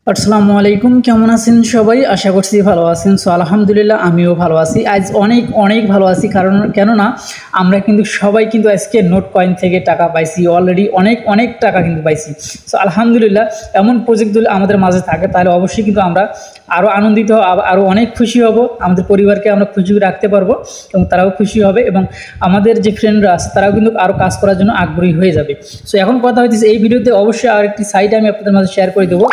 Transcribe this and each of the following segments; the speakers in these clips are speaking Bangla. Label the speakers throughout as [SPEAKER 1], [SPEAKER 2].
[SPEAKER 1] আসসালামু আলাইকুম, কেমন আছেন সবাই? আশা করছি ভালো আছেন। আলহামদুলিল্লাহ আমিও ভালো আছি। আজ অনেক অনেক ভালো আছি, কারণ কেননা আমরা কিন্তু সবাই কিন্তু আজকে নোট কয়েন থেকে টাকা পাইছি, অলরেডি অনেক অনেক টাকা কিন্তু পাইছি। আলহামদুলিল্লাহ, এমন প্রজেক্ট যদি আমাদের মাঝে থাকে তাহলে অবশ্যই কিন্তু আমরা আরও আনন্দিত, আরও অনেক খুশি হব। আমাদের পরিবারকে আমরা খুশি রাখতে পারবো এবং তারাও খুশি হবে, এবং আমাদের যে ফ্রেন্ডরা আছে তারাও কিন্তু আরও কাজ করার জন্য আগ্রহী হয়ে যাবে। এখন কথা হইতেছে, এই ভিডিওতে অবশ্যই আরেকটি সাইট আমি আপনাদের মাঝে শেয়ার করে দেবো,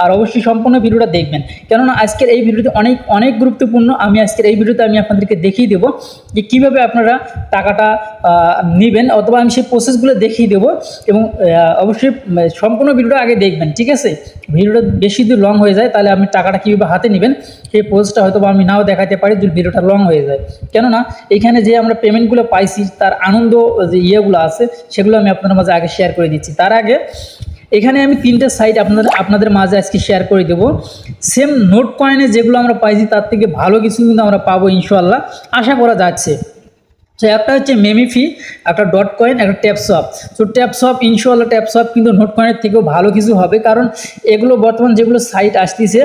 [SPEAKER 1] আর অবশ্যই সম্পূর্ণ ভিডিওটা দেখবেন, কেননা আজকের এই ভিডিওতে অনেক অনেক গুরুত্বপূর্ণ। আজকের এই ভিডিওতে আমি আপনাদেরকে দেখিয়ে দেবো যে কীভাবে আপনারা টাকাটা নেবেন, অথবা আমি সেই প্রসেসগুলো দেখিয়ে দেবো, এবং অবশ্যই সম্পূর্ণ ভিডিওটা আগে দেখবেন, ঠিক আছে? ভিডিওটা বেশি দূর লং হয়ে যায় তাহলে আপনি টাকাটা কীভাবে হাতে নেবেন সেই প্রসেসটা হয়তো আমি নাও দেখাতে পারি যদি ভিডিওটা লং হয়ে যায়। কেননা এখানে যে আমরা পেমেন্টগুলো পাইছি তার আনন্দ যে ইয়েগুলো আছে সেগুলো আমি আপনাদের মাঝে আগে শেয়ার করে দিচ্ছি। তার আগে এখানে আমি তিনটে সাইট আপনাদের মাঝে আজকে শেয়ার করে দেবো। সেম নোট কয়েনে যেগুলো আমরা পাইছি তার থেকে ভালো কিছু কিন্তু আমরা পাবো ইনশাআল্লাহ, আশা করা যাচ্ছে। একটা হচ্ছে মেমিফি, একটা ডট কয়েন, একটা ট্যাপসপ। ট্যাপসপ ইনশাআল্লাহ ট্যাপসপ কিন্তু নোট কয়েনের থেকেও ভালো কিছু হবে, কারণ এগুলো বর্তমান যেগুলো সাইট আসতেছে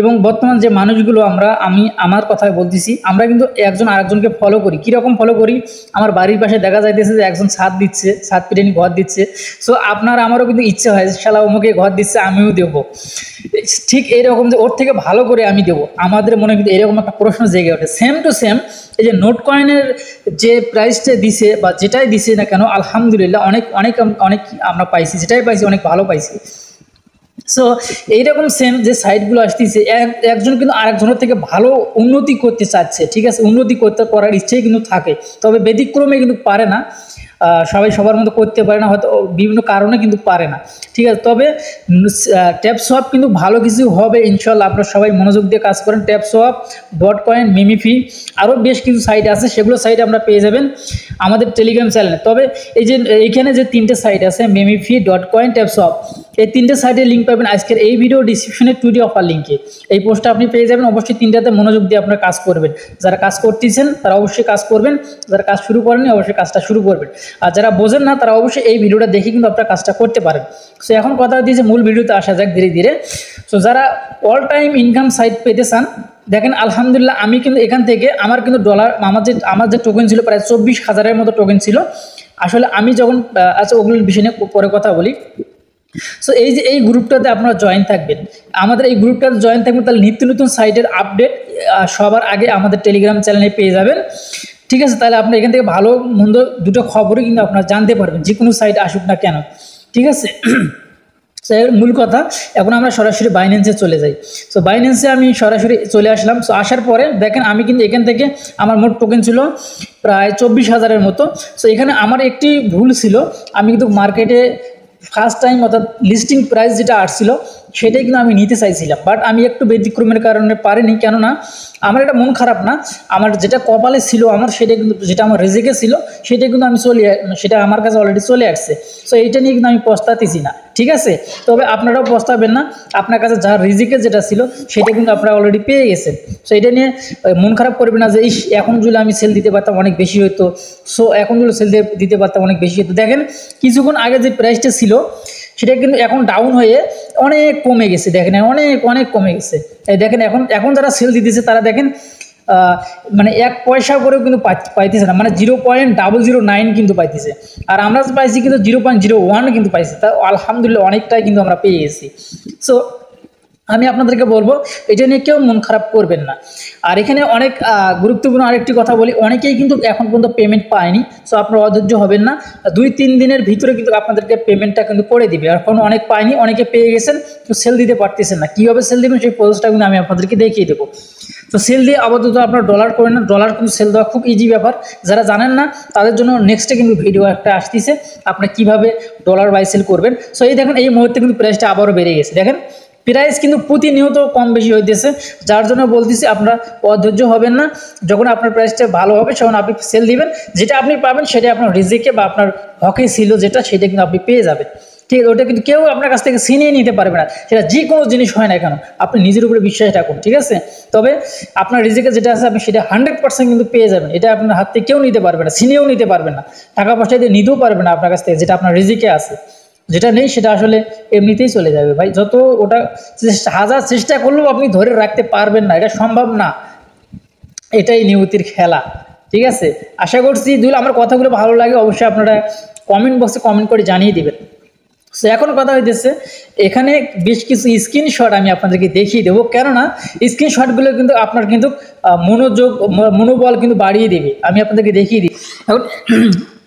[SPEAKER 1] এবং বর্তমান যে মানুষগুলো আমি আমার কথায় বলতেছি, আমরা কিন্তু একজন আরেকজনকে ফলো করি। কীরকম ফলো করি? আমার বাড়ির পাশে দেখা যাইতেছে যে একজন ছাদ দিচ্ছে, ছাদ পিটানি ঘর দিচ্ছে। আপনার আমারও কিন্তু ইচ্ছে হয় শালা অমুকে ঘর দিচ্ছে আমিও দেবো, ঠিক এইরকম যে ওর থেকে ভালো করে আমি দেবো। আমাদের মনে কিন্তু এরকম একটা প্রশ্ন জেগে ওঠে। সেম টু সেম এই যে নোট কয়েনের যে প্রাইসটা দিছে বা যেটাই দিছে না কেন, আলহামদুলিল্লাহ অনেক অনেক অনেক আমরা পাইছি, যেটাই পাইছি অনেক ভালো পাইছি। এইরকম সেম যে সাইটগুলো আসতেছে, একজন কিন্তু আরেকজনের থেকে ভালো উন্নতি করতে চাচ্ছে, ঠিক আছে? উন্নতি করতে করার ইচ্ছেই কিন্তু থাকে, তবে ব্যতিক্রমে কিন্তু পারে না। সবাই সবার মতো করতে পারে না, হয়তো বিভিন্ন কারণে কিন্তু পারে না, ঠিক আছে? তবে ট্যাপসপ কিন্তু ভালো কিছু হবে ইনশাল্লাহ। আপনারা সবাই মনোযোগ দিয়ে কাজ করেন। ট্যাপসপ, ডট কয়েন, মেমিফি, আরও বেশ কিছু সাইট আছে, সেগুলো সাইট আমরা পেয়ে যাবেন আমাদের টেলিগ্রাম চ্যানেলে। তবে এইখানে যে তিনটে সাইট আছে, মেমিফি, ডট কয়েন, ট্যাপসপ, এই তিনটে সাইটের লিঙ্ক পাবেন আজকের এই ভিডিও ডিসক্রিপশনে টুডে অফার লিঙ্কে। এই পোস্টটা আপনি পেয়ে যাবেন। অবশ্যই তিনটাতে মনোযোগ দিয়ে আপনারা কাজ করবেন। যারা কাজ করতেছেন তারা অবশ্যই কাজ করবেন, যারা কাজ শুরু করেননি অবশ্যই কাজটা শুরু করবেন, আর যারা বোঝেন না তারা অবশ্যই এই ভিডিওটা দেখে কিন্তু আপনারা কাজটা করতে পারেন। এখন কথা দিয়েছে মূল ভিডিওতে আসা যাক ধীরে ধীরে। যারা অল টাইম ইনকাম সাইট পেতে চান, দেখেন আলহামদুলিল্লাহ আমি কিন্তু এখান থেকে আমার কিন্তু ডলার আমার যে টোকেন ছিল প্রায় 24,000-এর মতো টোকেন ছিল। আসলে আমি যখন ওগুলোর বিষয় নিয়ে পরে কথা বলি। এই গ্রুপটাতে আপনারা জয়েন থাকবেন, আমাদের এই গ্রুপটাতে জয়েন থাকবেন, তাহলে নিত্য নতুন সাইটের আপডেট সবার আগে আমাদের টেলিগ্রাম চ্যানেলে পেয়ে যাবেন, ঠিক আছে? তাহলে আপনি এখান থেকে ভালো মন্দ দুটো খবরই কিন্তু আপনারা জানতে পারবেন, যে কোনো সাইট আসুক না কেন, ঠিক আছে? মূল কথা, এখন আমরা সরাসরি বাইন্যান্সে চলে যাই। বাইন্যান্সে আমি সরাসরি চলে আসলাম। আসার পরে দেখেন আমি কিন্তু এখান থেকে আমার মোট টোকেন ছিল প্রায় 24,000-এর মতো। এখানে আমার একটি ভুল ছিল, আমি কিন্তু মার্কেটে ফার্স্ট টাইম অর্থাৎ লিস্টিং প্রাইস যেটা আসছিল সেটাই কিন্তু আমি নিতে চাইছিলাম, বাট আমি একটু ব্যতিক্রমের কারণে পারিনি। কেননা আমার এটা মন খারাপ না, আমার যেটা কপালে ছিল আমার সেটা কিন্তু, যেটা আমার রিজিকে ছিল সেটা কিন্তু সেটা আমার কাছে অলরেডি চলে আসছে। এইটা নিয়ে কিন্তু আমি পস্তাতেছি না, ঠিক আছে? তবে আপনারাও পস্তাবেন না, আপনার কাছে যা রিজিকে যেটা ছিল সেটা কিন্তু আপনারা অলরেডি পেয়ে গেছেন। এটা নিয়ে মন খারাপ করবেন না যে এখন যদি আমি সেল দিতে পারতাম অনেক বেশি হতো, এখন যদি সেল দিতে পারতাম অনেক বেশি হতো। দেখেন কিছুক্ষণ আগে যে প্রাইসটা ছিল সেটা কিন্তু এখন ডাউন হয়ে অনেক কমে গেছে, দেখেন অনেক অনেক কমে গেছে। দেখেন এখন যারা সেল দিতেছে তারা দেখেন মানে 1 পয়সা করেও কিন্তু পাইতেছে না, মানে 0.009 কিন্তু পাইতেছে, আর আমরা পাইছি কিন্তু 0.01 কিন্তু পাইছি। তা আলহামদুলিল্লাহ অনেকটাই কিন্তু আমরা পেয়ে গেছি। আমি আপনাদেরকে বলবো এটা নিয়ে কেউ মন খারাপ করবেন না। আর এখানে অনেক গুরুত্বপূর্ণ আরেকটি কথা বলি, অনেকেই কিন্তু এখন পর্যন্ত পেমেন্ট পায়নি। আপনারা অধৈর্য হবেন না, 2-3 দিনের ভিতরে কিন্তু আপনাদেরকে পেমেন্টটা কিন্তু করে দিবে। এখন অনেক পায়নি, অনেকে পেয়ে গেছেন, তো সেল দিতে পারতেছেন না। কীভাবে সেল দেবেন সেই প্রসেসটা কিন্তু আমি আপনাদেরকে দেখিয়ে দেবো। সেল দিয়ে আপাতত আপনার ডলার করে নেন। ডলার কিন্তু সেল দেওয়া খুব ইজি ব্যাপার, যারা জানেন না তাদের জন্য নেক্সটে কিন্তু ভিডিও একটা আসতেছে, আপনারা কীভাবে ডলার বাই সেল করবেন। এই দেখেন এই মুহূর্তে কিন্তু প্রাইসটা আবারও বেড়ে গেছে। দেখেন প্রাইস কিন্তু প্রতিনিয়ত কম বেশি হইতেছে, যার জন্য বলতেছি আপনারা অধৈর্য হবেন না। যখন আপনার প্রাইসটা ভালো হবে তখন আপনি সেল দিবেন, যেটা আপনি পাবেন সেটা আপনার রিজিকে বা আপনার হকে ছিল যেটা, সেটা কিন্তু আপনি পেয়ে যাবেন, ঠিক আছে? ওটা কিন্তু কেউ আপনার কাছ থেকে ছিনিয়ে নিতে পারবে না, সেটা যে কোনো জিনিস হয় না কেন, আপনি নিজের উপরে বিশ্বাস রাখুন, ঠিক আছে? তবে আপনার রিজিকে যেটা আছে আপনি সেটা 100% কিন্তু পেয়ে যাবেন, এটা আপনার হাত থেকে কেউ নিতে পারবে না, ছিনিয়েও নিতে পারবে না, টাকা পয়সা দিয়ে নিতেও পারবে না আপনার কাছ থেকে, যেটা আপনার রিজিকে আছে। যেটা নেই সেটা আসলে এমনিতেই চলে যাবে ভাই। যত ওটা হাজার চেষ্টা করলেও আপনি ধরে রাখতে পারবেন না, এটা সম্ভব না। এটাই নিয়তির খেলা, ঠিক আছে। আশা করছি যদি আমার কথাগুলো ভালো লাগে অবশ্যই আপনারা কমেন্ট বক্সে কমেন্ট করে জানিয়ে দিবেন। সো এখন কথা হইতেছে, এখানে বেশ কিছু স্ক্রিনশট আমি আপনাদেরকে দেখিয়ে দেবো, কেননা স্ক্রিনশটগুলো কিন্তু আপনার কিন্তু মনোবল কিন্তু বাড়িয়ে দেবে। আমি আপনাদেরকে দেখিয়ে দিই। এখন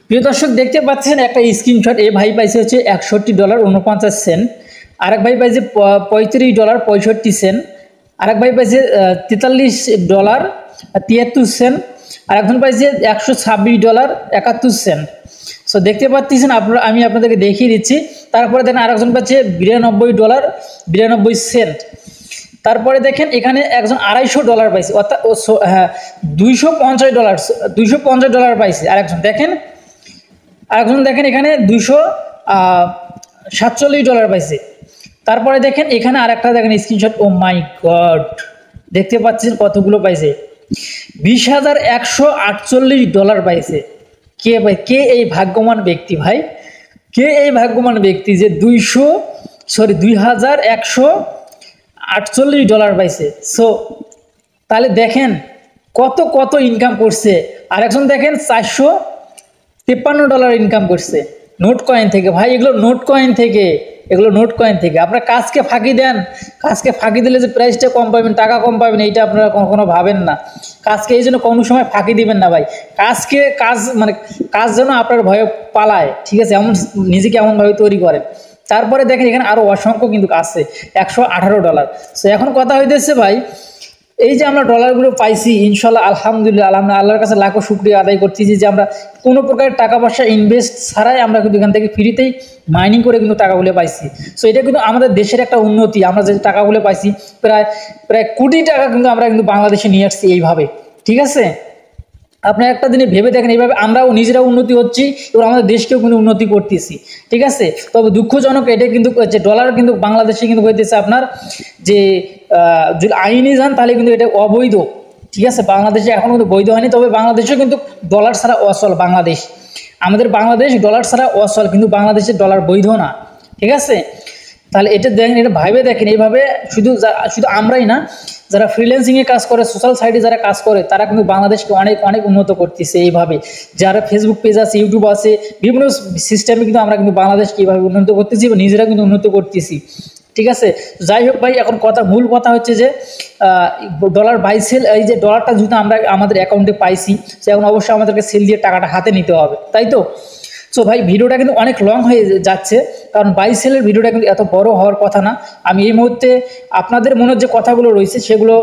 [SPEAKER 1] প্রিয় দর্শক দেখতে পাচ্ছেন একটা স্ক্রিনশট, এই ভাই পাইছে হচ্ছে $61.49, আরেক ভাই পাইছে $35.65, আরেক ভাই পাইছে $43.73, আরেকজন পাইছে $126.71। সো দেখতে পাচ্ছেন আপনারা, আমি আপনাদেরকে দেখিয়ে দিচ্ছি। তারপরে দেখেন আরেকজন পাচ্ছে $92.92। তারপরে দেখেন এখানে একজন $250 পাইছে, অর্থাৎ হ্যাঁ $250 পাইছে। আরেকজন দেখেন এখানে $247 পাইছে। তারপরে দেখেন এখানে আরেকটা দেখেন স্ক্রিনশট, ও মাই গড, দেখতে পাচ্ছেন কতগুলো পাইছে, $20,148 পাইছে। কে এই ভাগ্যবান ব্যক্তি ভাই, কে এই ভাগ্যবান ব্যক্তি যে $2,148 পাইছে। সো তাহলে দেখেন কত ইনকাম করছে। আর একজন দেখেন $453 ইনকাম করছে নোট কয়েন থেকে। ভাই এগুলো নোট কয়েন থেকে, আপনারা কাজকে ফাঁকি দেন, কাজকে ফাঁকি দিলে যে প্রাইসটা কম পাবেন, টাকা কম পাবেন, এইটা আপনারা কখনো ভাবেন না। কাজকে এই জন্য কোনো সময় ফাঁকি দিবেন না ভাই। কাজ যেন আপনার ভয়ে পালায়, ঠিক আছে, এমন নিজেকে এমনভাবে তৈরি করেন। তারপরে দেখেন এখানে আরও অসংখ্য কিন্তু আছে, $118। সো এখন কথা হইতেছে ভাই, এই যে আমরা ডলারগুলো পাইছি, ইনশাল্লাহ আলহামদুলিল্লাহ আল্লাহর কাছে লাখো শুকরিয়া আদায় করতেছি যে আমরা কোনো প্রকার টাকা পয়সা ইনভেস্ট ছাড়াই আমরা কিন্তু এখান থেকে ফ্রিতেই মাইনিং করে কিন্তু টাকাগুলো পাইছি। সো এটা কিন্তু আমাদের দেশের একটা উন্নতি। আমরা যে টাকাগুলো পাইছি প্রায় কোটি টাকা কিন্তু আমরা কিন্তু বাংলাদেশে নিয়ে আসছি এইভাবে, ঠিক আছে। আপনি একটা দিনে ভেবে দেখেন, এইভাবে আমরাও নিজেরাও উন্নতি হচ্ছি এবং আমাদের দেশকেও কিন্তু উন্নতি করতেছি, ঠিক আছে। তবে দুঃখজনক এটা কিন্তু যে ডলার কিন্তু বাংলাদেশে কিন্তু হইতেছে আপনার যে যদি আইনি যান তাহলে কিন্তু এটা অবৈধ, ঠিক আছে। বাংলাদেশে এখন কিন্তু বৈধ হয়নি, তবে বাংলাদেশে কিন্তু ডলার ছাড়া অচল বাংলাদেশ। আমাদের বাংলাদেশ ডলার ছাড়া অচল, কিন্তু বাংলাদেশের ডলার বৈধ না, ঠিক আছে। তাহলে এটা দেখেন, এটা ভাইবে দেখেন, এইভাবে শুধু আমরাই না, যারা ফ্রিল্যান্সিংয়ে কাজ করে, সোশ্যাল সাইটে যারা কাজ করে, তারা কিন্তু বাংলাদেশকে অনেক উন্নত করতেছে এইভাবে। যারা ফেসবুক পেজ আছে, ইউটিউব আছে, বিভিন্ন সিস্টেমে কিন্তু আমরা কিন্তু বাংলাদেশকে এইভাবে উন্নত করতেছি এবং নিজেরা কিন্তু উন্নত করতেছি, ঠিক আছে। যাই হোক ভাই, এখন মূল কথা হচ্ছে যে ডলার বাই সেল, এই যে ডলারটা যদি আমরা আমাদের অ্যাকাউন্টে পাইছি, সে এখন অবশ্যই আমাদেরকে সেল দিয়ে টাকাটা হাতে নিতে হবে, তাই তো। সো ভাই ভিডিওটা কিন্তু অনেক লং হয়ে যাচ্ছে, কারণ বাই সেলের ভিডিওটা কিন্তু এত বড় হওয়ার কথা না। আমি এই মুহূর্তে আপনাদের মনের যে কথাগুলো রয়েছে, সেগুলো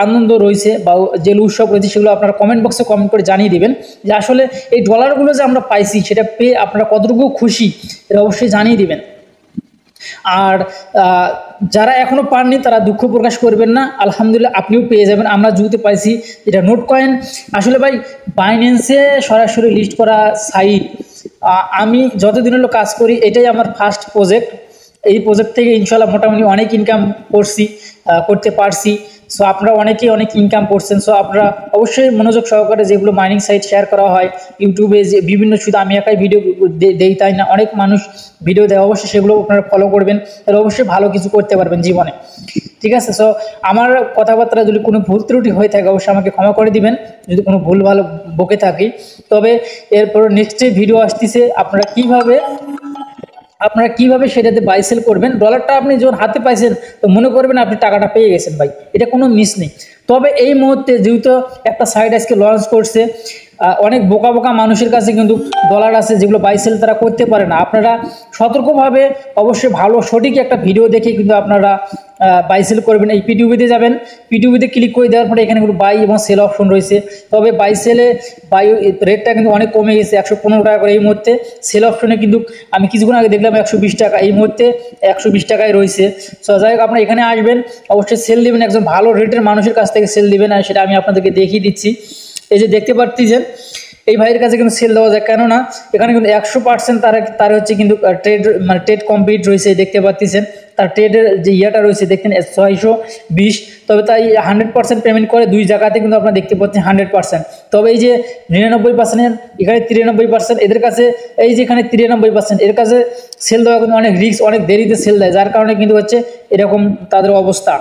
[SPEAKER 1] আনন্দ রয়েছে বা যে উৎসব রয়েছে, সেগুলো আপনারা কমেন্ট বক্সে কমেন্ট করে জানিয়ে দিবেন যে আসলে এই ডলারগুলো যে আমরা পাইছি সেটা পেয়ে আপনারা কতটুকু খুশি, এটা অবশ্যই জানিয়ে দিবেন। আর যারা এখনো পাননি তারা দুঃখ প্রকাশ করবেন না, আলহামদুলিল্লাহ আপনিও পেয়ে যাবেন। আমরা যেহেতু পাইছি এটা নোট কয়েন, আসলে ভাই বাইন্যান্সে সরাসরি লিস্ট করা সাইট, আমি যতদিন হলো কাজ করি এটাই আমার ফার্স্ট প্রজেক্ট। এই প্রজেক্ট থেকে ইনশাল্লাহ মোটামুটি অনেক ইনকাম করতে পারছি। সো আপনারা অনেকেই অনেক ইনকাম করছেন। সো আপনারা অবশ্যই মনোযোগ সহকারে যেগুলো মাইনিং সাইট শেয়ার করা হয় ইউটিউবে, যে বিভিন্ন, শুধু আমি একাই ভিডিও দেই তাই না, অনেক মানুষ ভিডিও দেয়, অবশ্যই সেগুলো আপনারা ফলো করবেন, তাহলে অবশ্যই ভালো কিছু করতে পারবেন জীবনে, ঠিক আছে। সো আমার কথাবার্তা যদি কোনো ভুল ত্রুটি হয়ে থাকে অবশ্যই আমাকে ক্ষমা করে দিবেন যদি কোনো ভুল ভালো বকে থাকি। তবে এরপর নেক্সট ভিডিও আসতেছে, আপনারা কিভাবে সেটাতে বাই সেল করবেন। ডলারটা আপনি যখন হাতে পাইছেন তো মনে করবেন আপনি টাকাটা পেয়ে গেছেন ভাই, এটা কোনো মিস নেই। তবে এই মুহূর্তে যেহেতু একটা সাইট আজকে লঞ্চ করছে, অনেক বোকা মানুষের কাছে কিন্তু ডলার আছে যেগুলো বাই সেল তারা করতে পারে না। আপনারা সতর্কভাবে অবশ্যই ভালো সঠিক একটা ভিডিও দেখে কিন্তু আপনারা বাই সেল করবেন। এই পিটিউবিতে যাবেন, পিটিউবিতে ক্লিক করে দেওয়ার পরে এখানে কিন্তু বাই এবং সেল অপশন রয়েছে। তবে বাই রেটটা কিন্তু অনেক কমে গেছে, 115 টাকা করে এই মুহূর্তে। সেল অপশনে কিন্তু আমি কিছুক্ষণ আগে দেখলাম 120 টাকা, এই মুহূর্তে 120 টাকায় রয়েছে। সো যাই হোক, আপনারা এখানে আসবেন, অবশ্যই সেল দিবেন, একজন ভালো রেটের মানুষের কাছ থেকে সেল দিবেন, আর সেটা আমি আপনাদেরকে দেখিয়ে দিচ্ছি। এই যে দেখতে পাচ্ছেন এই ভাইয়ের কাছে কিন্তু সেল দেওয়া যায়, কেননা এখানে কিন্তু 100% তার হচ্ছে কিন্তু ট্রেড কমপ্লিট রয়েছে, দেখতে পাচ্ছেন তার ট্রেডের যে ইয়েটা রয়েছে দেখতেন 620, তবে তাই 100% পেমেন্ট করে 2 জায়গাতে কিন্তু আপনারা দেখতে পাচ্ছেন 100%। তবে এই যে 99%, এখানে 93%, এদের কাছে এই যে এখানে 93%, এর কাছে সেল দেওয়া কিন্তু অনেক রিস্ক, অনেক দেরিতে সেল দেয়, যার কারণে কিন্তু হচ্ছে এরকম তাদের অবস্থা।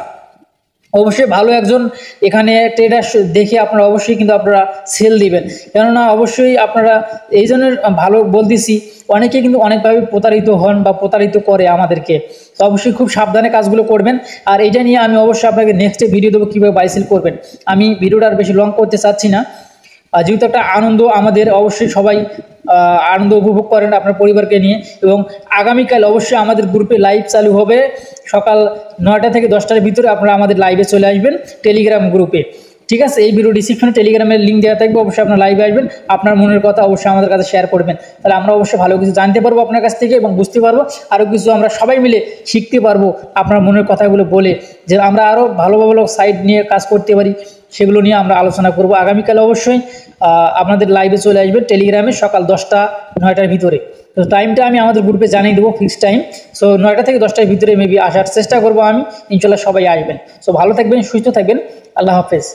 [SPEAKER 1] অবশ্যই ভালো একজন এখানে ট্রেডার দেখে আপনারা অবশ্যই কিন্তু আপনারা সেল দিবেন, কেননা অবশ্যই আপনারা এই জন্য ভালো বলতেছি, অনেকে কিন্তু অনেকভাবে প্রতারিত হন বা প্রতারিত করে আমাদেরকে। তো অবশ্যই খুব সাবধানে কাজগুলো করবেন। আর এটা নিয়ে আমি অবশ্যই আপনাকে নেক্সটে ভিডিও দেবো কীভাবে বাই সেল করবেন। আমি ভিডিওটা আর বেশি লং করতে চাচ্ছি না, যেহেতু একটা আনন্দ আমাদের, অবশ্যই সবাই আনন্দ উপভোগ করেন আপনার পরিবারকে নিয়ে। এবং আগামীকাল অবশ্যই আমাদের গ্রুপে লাইভ চালু হবে সকাল 9টা থেকে 10টার ভিতরে, আপনারা আমাদের লাইভে চলে আসবেন টেলিগ্রাম গ্রুপে, ঠিক আছে? এই ভিডিও ডিসক্রিপশনে টেলিগ্রামের লিঙ্ক দেওয়া থাকবে, অবশ্যই আপনার লাইভে আসবেন, আপনার মনের কথা অবশ্যই আমাদের কাছে শেয়ার করবেন, তাহলে আমরা অবশ্যই ভালো কিছু জানতে পারবো আপনার কাছ থেকে এবং বুঝতে পারবো, আরও কিছু আমরা সবাই মিলে শিখতে পারবো আপনার মনের কথাগুলো বলে, যে আমরা আরও ভালো ভালো সাইট নিয়ে কাজ করতে পারি, সেগুলো নিয়ে আমরা আলোচনা করব। আগামীকাল অবশ্যই আপনাদের লাইভে চলে আসবেন টেলিগ্রামে সকাল 10টা-9টার ভিতরে। তো টাইমটা আমি আমাদের গ্রুপে জানিয়ে দেবো, ফিক্সড টাইম। সো 9টা থেকে 10টার ভিতরে মেবি আসার চেষ্টা করবো আমি, ইনশাল্লাহ সবাই আসবেন। সো ভালো থাকবেন, সুস্থ থাকবেন, আল্লাহ হাফেজ।